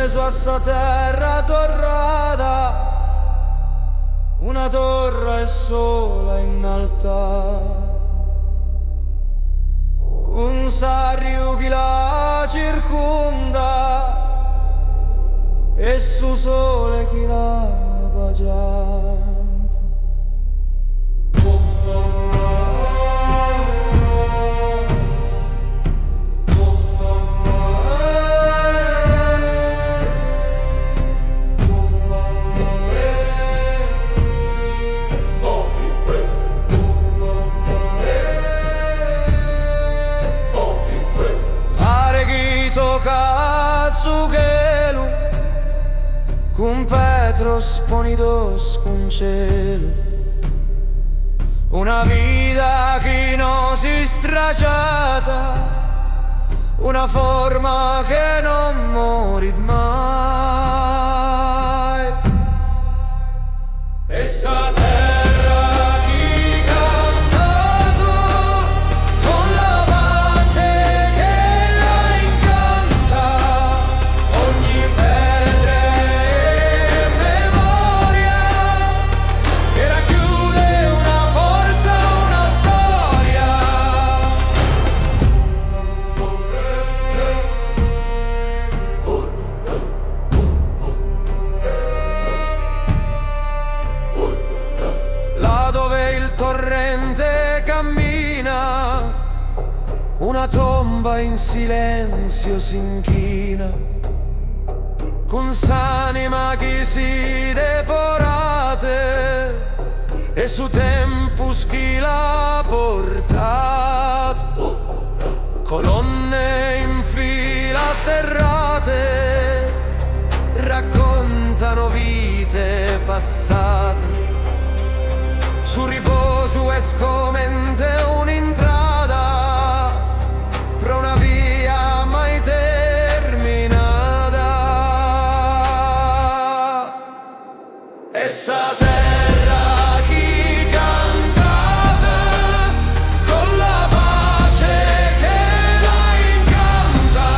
su a sta terra torrata, una torre sola in alta, un sarrio chi la circonda e su sole chi la bacianta. Cazzughelu con Petros ponidos con cielo, una vita che non si stracciata, una forma che non muore mai. E sa terra chi cantato con la pace che la incanta, ogni pedra e memoria che racchiude una forza, una storia. Là dove il torrente cammina, una tomba in silenzio si inchina, con s'anima che si deporate e su tempus chi l'ha portato, colonne in fila serrate raccontano vite passate, su riposo e scomente un'intrada per una via mai terminata. E sa terra chi cantata con la pace che la incanta,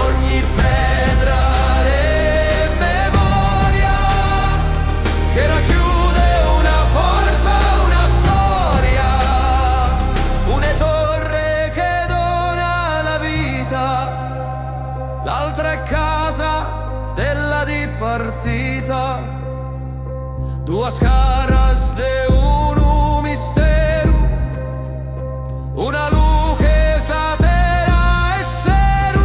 ogni pedra e memoria che racchiude una forza, una storia, una torre che dona la vita, l'altra è casa della dipartita, due scaras de uno mistero, una luce satera e seru.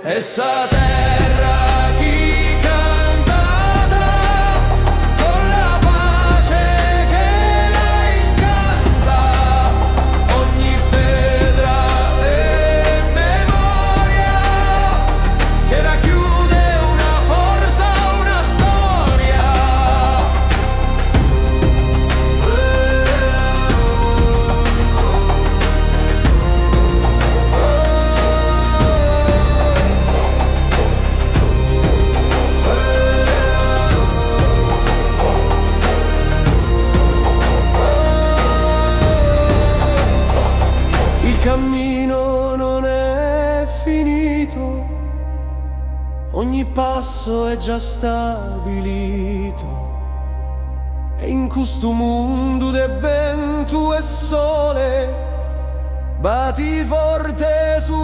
E sa terra chi cantata con la pace che la incanta, ogni pedra e memoria che racchiude una forza, una storia. Il cammino non è finito, ogni passo è già stabilito, e in questo mondo de vento e sole batti forte su